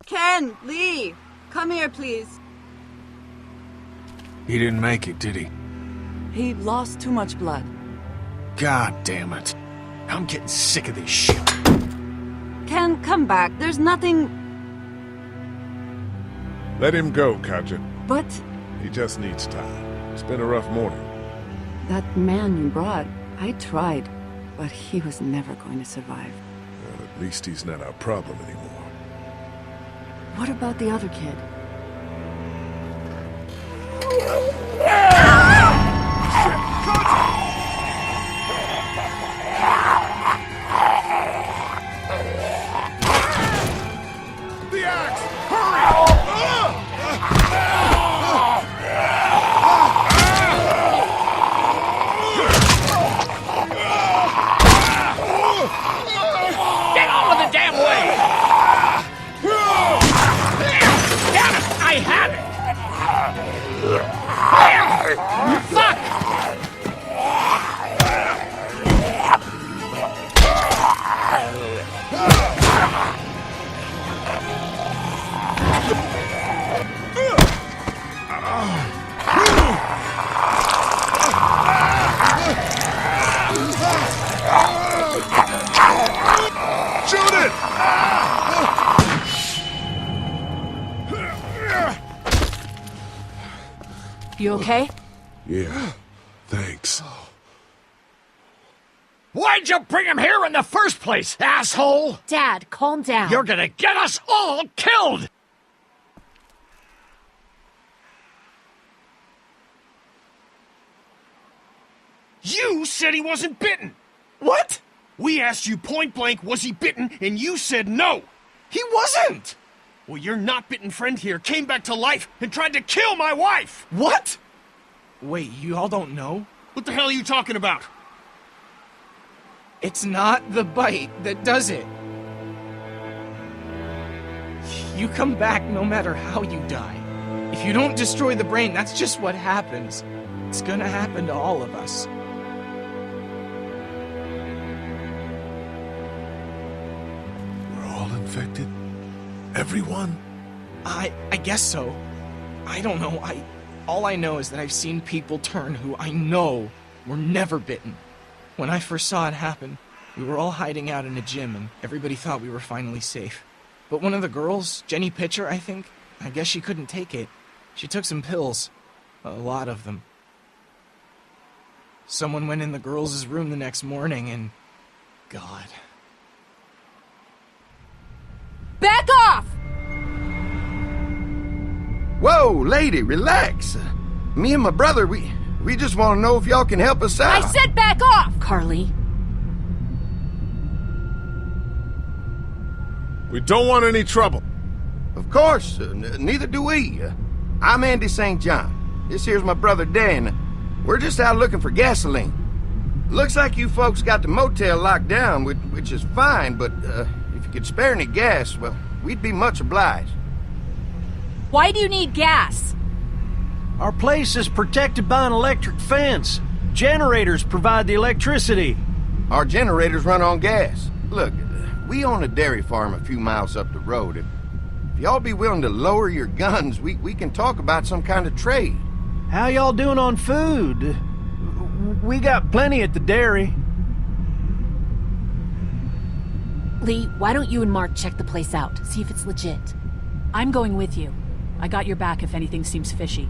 Ken, Lee, come here, please. He didn't make it, did he? He lost too much blood. God damn it. I'm getting sick of this shit. Ken, come back. There's nothing... Let him go, Katja. But... He just needs time. It's been a rough morning. that man you brought, I tried, but he was never going to survive. Well, at least he's not our problem anymore. What about the other kid? The axe! Hurry! Get out of the damn way! Damn it! I have it! Fuck! Shoot it! You okay? Yeah, thanks. Why'd you bring him here in the first place, asshole? Dad, calm down. You're gonna get us all killed! You said he wasn't bitten! What? We asked you point blank, was he bitten, and you said no! He wasn't! Well, your not bitten friend here came back to life and tried to kill my wife! What? Wait, you all don't know? What the hell are you talking about? It's not the bite that does it. You come back no matter how you die. If you don't destroy the brain, that's just what happens. It's gonna happen to all of us. We're all infected? Everyone? I guess so. I don't know. All I know is that I've seen people turn who I know were never bitten. When I first saw it happen, we were all hiding out in a gym and everybody thought we were finally safe. But one of the girls, Jenny Pitcher, I think, I guess she couldn't take it. She took some pills. A lot of them. Someone went in the girls' room the next morning and... God. Back off! Whoa, lady, relax. Me and my brother, we just want to know if y'all can help us out. I said back off! Carly. We don't want any trouble. Of course, neither do we. I'm Andy St. John. This here's my brother Dan. We're just out looking for gasoline. Looks like you folks got the motel locked down, which is fine, but if you could spare any gas, well, we'd be much obliged. Why do you need gas? Our place is protected by an electric fence. Generators provide the electricity. Our generators run on gas. Look, we own a dairy farm a few miles up the road. If y'all be willing to lower your guns, we can talk about some kind of trade. How y'all doing on food? We got plenty at the dairy. Lee, why don't you and Mark check the place out, see if it's legit? I'm going with you. I got your back if anything seems fishy.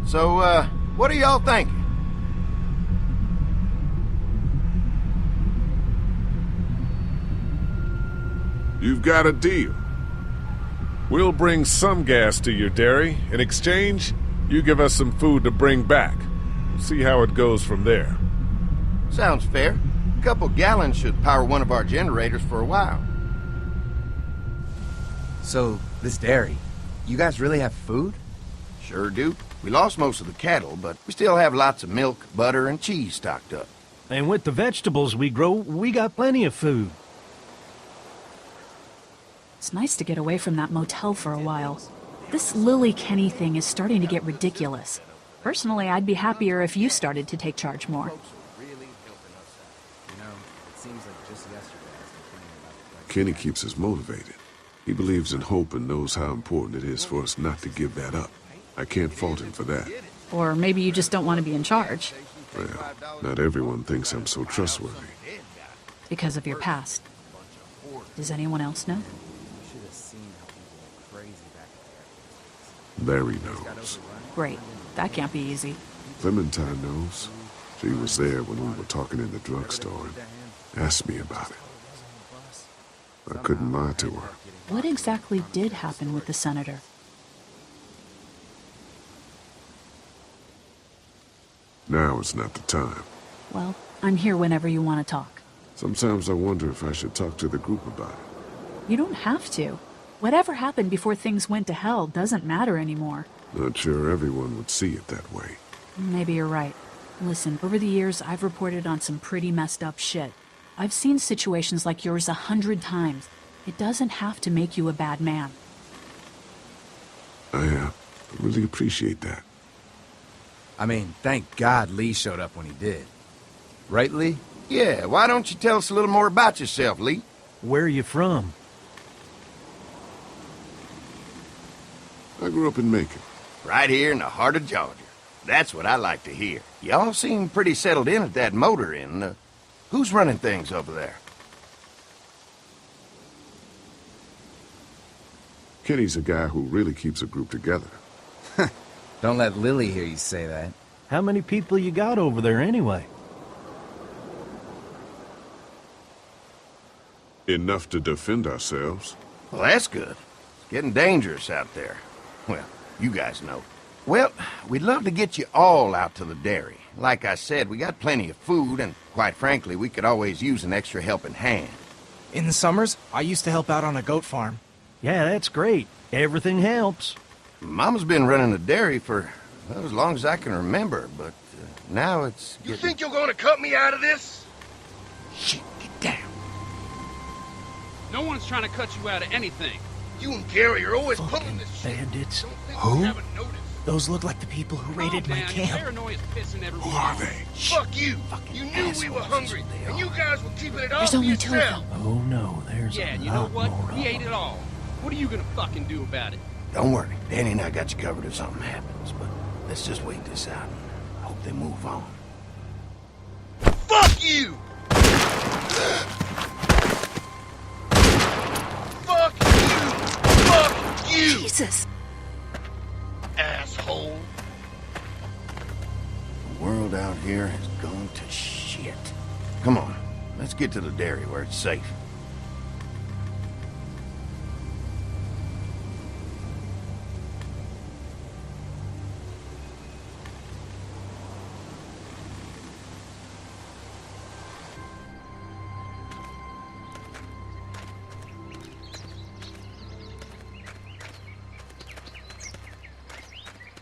So, what are y'all thinking? You've got a deal. We'll bring some gas to your dairy. In exchange, you give us some food to bring back. We'll see how it goes from there. Sounds fair. A couple gallons should power one of our generators for a while. So, this dairy, you guys really have food? Sure do. We lost most of the cattle, but we still have lots of milk, butter, and cheese stocked up. And with the vegetables we grow, we got plenty of food. It's nice to get away from that motel for a while. This Lily Kenny thing is starting to get ridiculous. Personally, I'd be happier if you started to take charge more. Kenny keeps us motivated. He believes in hope and knows how important it is for us not to give that up. I can't fault him for that. Or maybe you just don't want to be in charge. Well, not everyone thinks I'm so trustworthy. Because of your past. Does anyone else know? Larry knows. Great. That can't be easy. Clementine knows. She was there when we were talking in the drugstore and asked me about it. I couldn't lie to her. What exactly did happen with the senator? Now is not the time. Well, I'm here whenever you want to talk. Sometimes I wonder if I should talk to the group about it. You don't have to. Whatever happened before things went to hell doesn't matter anymore. Not sure everyone would see it that way. Maybe you're right. Listen, over the years, I've reported on some pretty messed up shit. I've seen situations like yours 100 times. It doesn't have to make you a bad man. I really appreciate that. I mean, thank God Lee showed up when he did. Right, Lee? Yeah, why don't you tell us a little more about yourself, Lee? Where are you from? I grew up in Macon. Right here in the heart of Georgia. That's what I like to hear. Y'all seem pretty settled in at that motor inn. Who's running things over there? Kenny's a guy who really keeps a group together. Don't let Lily hear you say that. How many people you got over there anyway? Enough to defend ourselves. Well, that's good. It's getting dangerous out there. Well, you guys know. Well, we'd love to get you all out to the dairy. Like I said, we got plenty of food, and quite frankly, we could always use an extra helping hand. In the summers, I used to help out on a goat farm. Yeah, that's great. Everything helps. Mama's been running the dairy for well, as long as I can remember, but now it's getting... You think you're gonna cut me out of this? Shit, get down. No one's trying to cut you out of anything. You and Gary are always pulling this shit. Bandits. Who? Those look like the people who raided my camp. Paranoia's pissing everyone Who are off. they? Fuck you! You knew we were hungry, and you guys were keeping it all There's to only 2 of yourself. them. Oh no, there's Yeah, a and you know lot what? more of We ate them. it all. What are you gonna fucking do about it? Don't worry, Danny and I got you covered if something happens, but let's just wait this out and hope they move on. Fuck you! Fuck you! Fuck you! Jesus! Asshole! The world out here has gone to shit. Come on, let's get to the dairy where it's safe.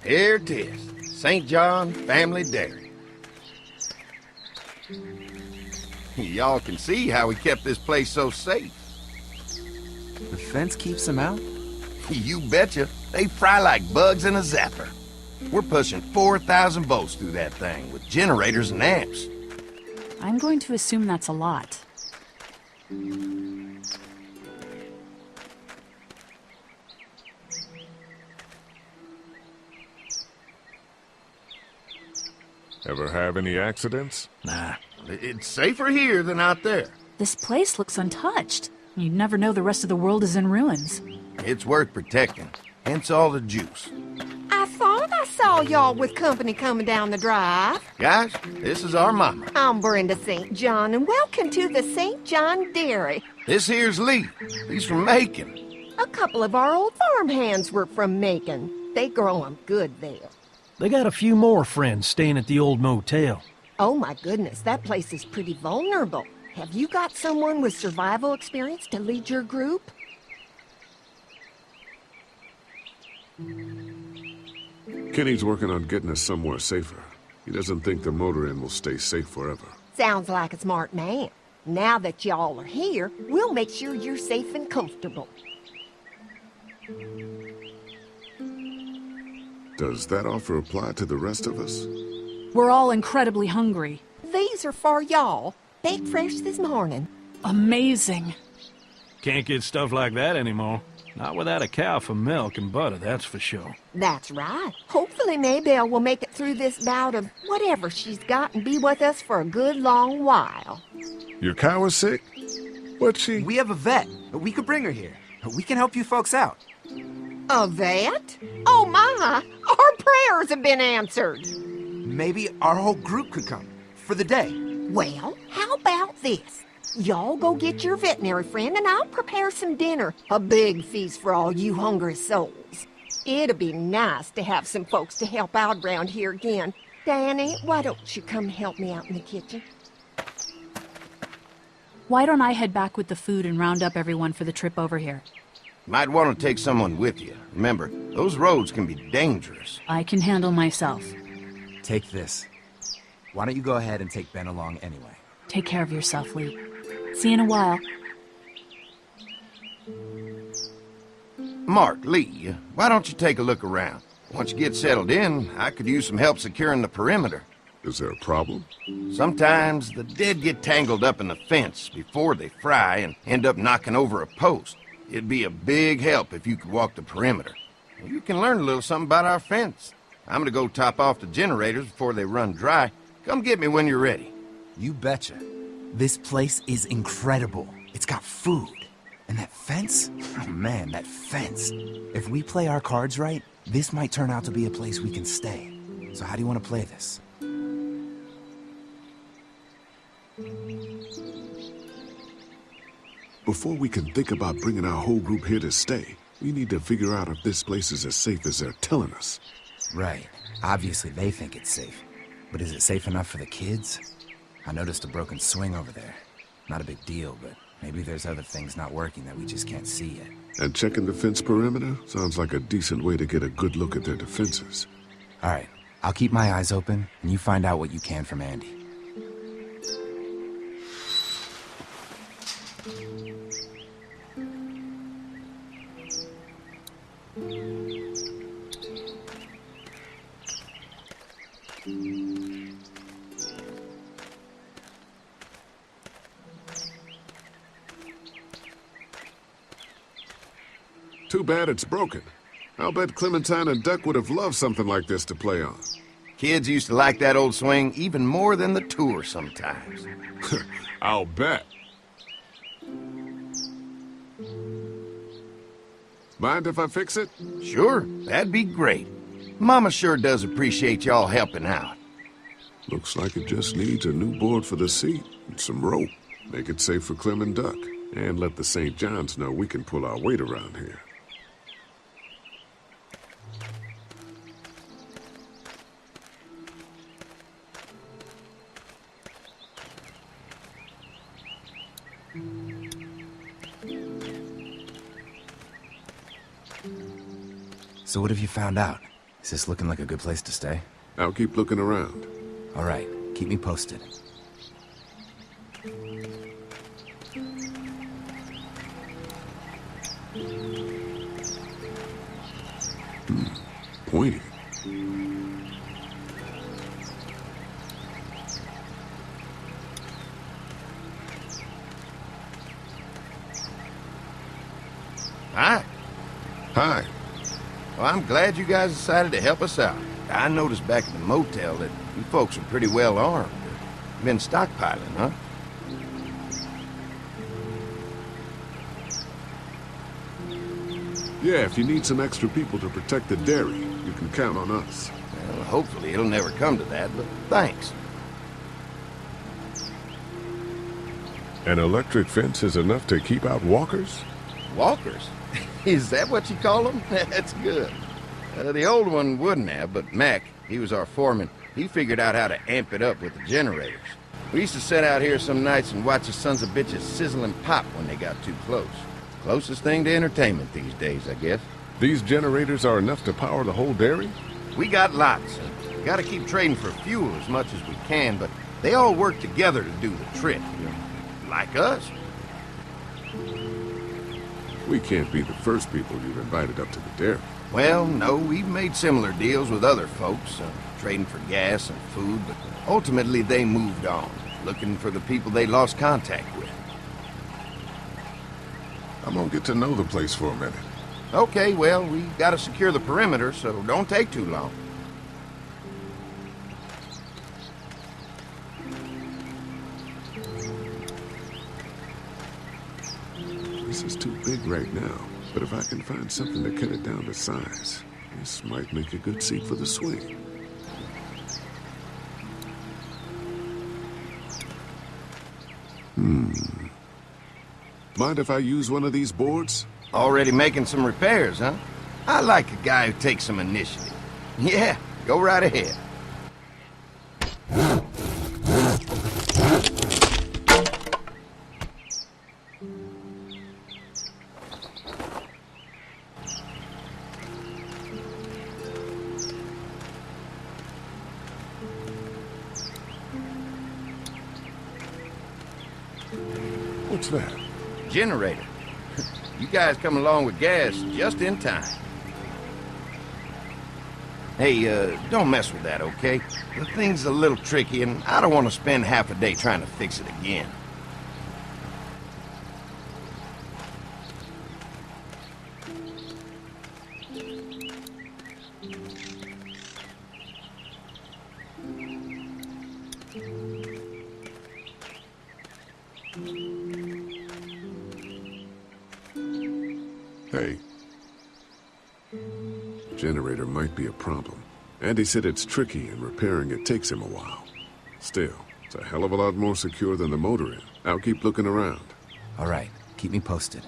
Here it is, St. John Family Dairy. Y'all can see how we kept this place so safe. The fence keeps him out? You betcha. They fry like bugs in a zapper. We're pushing 4,000 volts through that thing with generators and amps. I'm going to assume that's a lot. Ever have any accidents? Nah, it's safer here than out there. This place looks untouched. You'd never know the rest of the world is in ruins. It's worth protecting, hence all the juice. I thought I saw y'all with company coming down the drive. Guys, this is our mama. I'm Brenda St. John, and welcome to the St. John Dairy. This here's Lee. He's from Macon. A couple of our old farmhands were from Macon. They grow 'em good there. They got a few more friends staying at the old motel. Oh my goodness, that place is pretty vulnerable. Have you got someone with survival experience to lead your group? Kenny's working on getting us somewhere safer. He doesn't think the motor inn will stay safe forever. Sounds like a smart man. Now that y'all are here, we'll make sure you're safe and comfortable. Does that offer apply to the rest of us? We're all incredibly hungry. These are for y'all. Baked fresh this morning. Amazing. Can't get stuff like that anymore. Not without a cow for milk and butter, that's for sure. That's right. Hopefully Maybelle will make it through this bout of whatever she's got and be with us for a good long while. Your cow is sick? What's she? We have a vet. We could bring her here. We can help you folks out. A vet? Oh my! Our prayers have been answered. Maybe our whole group could come. For the day. Well, how about this? Y'all go get your veterinary friend and I'll prepare some dinner. A big feast for all you hungry souls. It'll be nice to have some folks to help out around here again. Danny, why don't you come help me out in the kitchen? Why don't I head back with the food and round up everyone for the trip over here? Might want to take someone with you. Remember, those roads can be dangerous. I can handle myself. Take this. Why don't you go ahead and take Ben along anyway? Take care of yourself, Lee. See you in a while. Mark, Lee, why don't you take a look around? Once you get settled in, I could use some help securing the perimeter. Is there a problem? Sometimes the dead get tangled up in the fence before they fry and end up knocking over a post. It'd be a big help if you could walk the perimeter. You can learn a little something about our fence. I'm gonna go top off the generators before they run dry. Come get me when you're ready. You betcha. This place is incredible. It's got food. And that fence? Oh man, that fence. If we play our cards right, this might turn out to be a place we can stay. So how do you want to play this? Before we can think about bringing our whole group here to stay, we need to figure out if this place is as safe as they're telling us. Right. Obviously they think it's safe. But is it safe enough for the kids? I noticed a broken swing over there. Not a big deal, but maybe there's other things not working that we just can't see yet. And checking the fence perimeter sounds like a decent way to get a good look at their defenses. All right. I'll keep my eyes open, and you find out what you can from Andy. Too bad it's broken. I'll bet Clementine and Duck would have loved something like this to play on. Kids used to like that old swing even more than the tour sometimes. I'll bet. Mind if I fix it? Sure, that'd be great. Mama sure does appreciate y'all helping out. Looks like it just needs a new board for the seat and some rope. Make it safe for Clem and Duck. And let the St. Johns know we can pull our weight around here. So what have you found out? Is this looking like a good place to stay? I'll keep looking around. All right, keep me posted. Pointy. Hi. Hi. Well, I'm glad you guys decided to help us out. I noticed back at the motel that you folks are pretty well armed. Been stockpiling, huh? Yeah, if you need some extra people to protect the dairy, you can count on us. Well, hopefully it'll never come to that, but thanks. An electric fence is enough to keep out walkers? Walkers? Is that what you call them? That's good. The old one wouldn't have, but Mac, he was our foreman. He figured out how to amp it up with the generators. We used to sit out here some nights and watch the sons of bitches sizzle and pop when they got too close. Closest thing to entertainment these days, I guess. These generators are enough to power the whole dairy? We got lots, and we gotta keep trading for fuel as much as we can, but they all work together to do the trick, you know, like us. We can't be the first people you've invited up to the dairy. Well, no, we've made similar deals with other folks, trading for gas and food, but ultimately they moved on, looking for the people they lost contact with. I'm gonna get to know the place for a minute. Okay, well, we gotta secure the perimeter, so don't take too long. This is too big right now, but if I can find something to cut it down to size, this might make a good seat for the swing. Mind if I use one of these boards? Already making some repairs, huh? I like a guy who takes some initiative. Yeah, go right ahead. What's that? Generator. You guys come along with gas just in time. Hey, don't mess with that, okay? The thing's a little tricky, and I don't want to spend half a day trying to fix it again. Hey. Generator might be a problem. Andy said it's tricky and repairing it takes him a while. Still, it's a hell of a lot more secure than the motor is. I'll keep looking around. All right, keep me posted.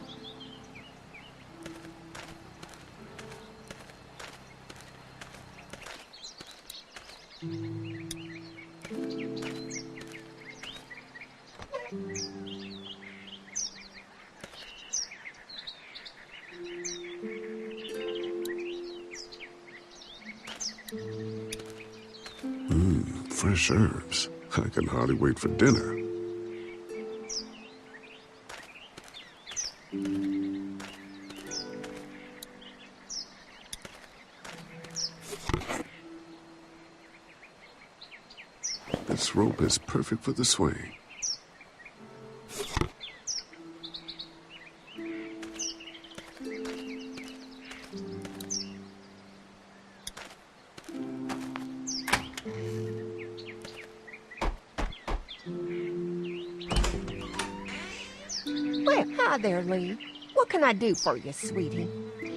Fresh herbs. I can hardly wait for dinner. This rope is perfect for the swing. Well, hi there, Lee. What can I do for you, sweetie?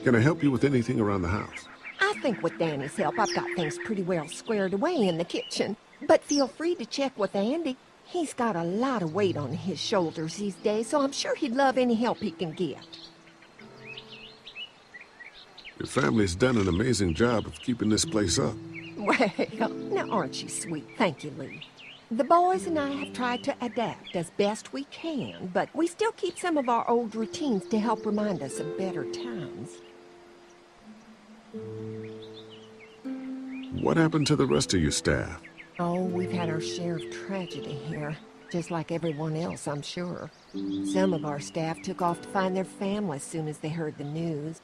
Can I help you with anything around the house? I think with Danny's help, I've got things pretty well squared away in the kitchen. But feel free to check with Andy. He's got a lot of weight on his shoulders these days, so I'm sure he'd love any help he can get. Your family's done an amazing job of keeping this place up. Well, now aren't you sweet? Thank you, Lee. The boys and I have tried to adapt as best we can, but we still keep some of our old routines to help remind us of better times. What happened to the rest of your staff? Oh, we've had our share of tragedy here, just like everyone else, I'm sure. Some of our staff took off to find their families as soon as they heard the news.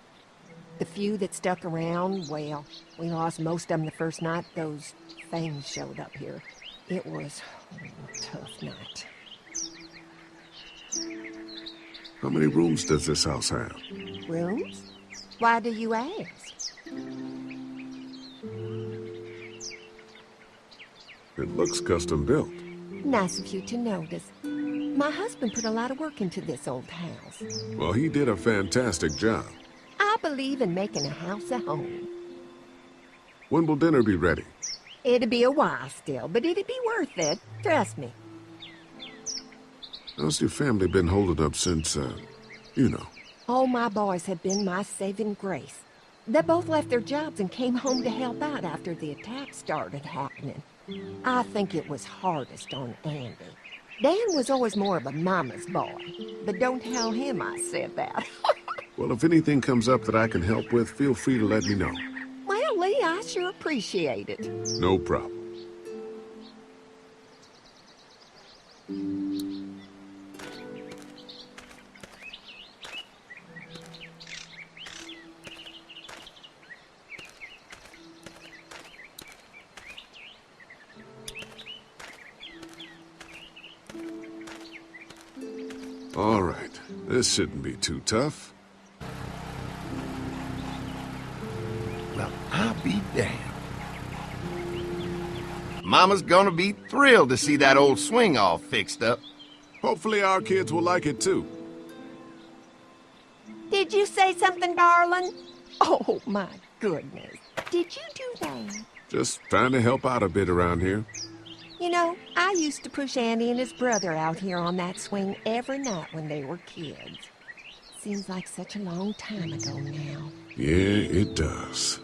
The few that stuck around, well, we lost most of them the first night those things showed up here. It was a tough night. How many rooms does this house have? Rooms? Why do you ask? It looks custom built. Nice of you to notice. My husband put a lot of work into this old house. Well, he did a fantastic job. I believe in making a house a home. When will dinner be ready? It'll be a while still, but it'll be worth it. Trust me. How's your family been holding up since, you know? All my boys have been my saving grace. They both left their jobs and came home to help out after the attack started happening. I think it was hardest on Andy. Dan was always more of a mama's boy, but don't tell him I said that. Well, if anything comes up that I can help with, feel free to let me know. Well, Lee, I sure appreciate it. No problem. All right. This shouldn't be too tough. Well, I'll be damned. Mama's gonna be thrilled to see that old swing all fixed up. Hopefully our kids will like it too. Did you say something, darling? Oh, my goodness. Did you do that? Just trying to help out a bit around here. You know, I used to push Andy and his brother out here on that swing every night when they were kids. Seems like such a long time ago now. Yeah, it does.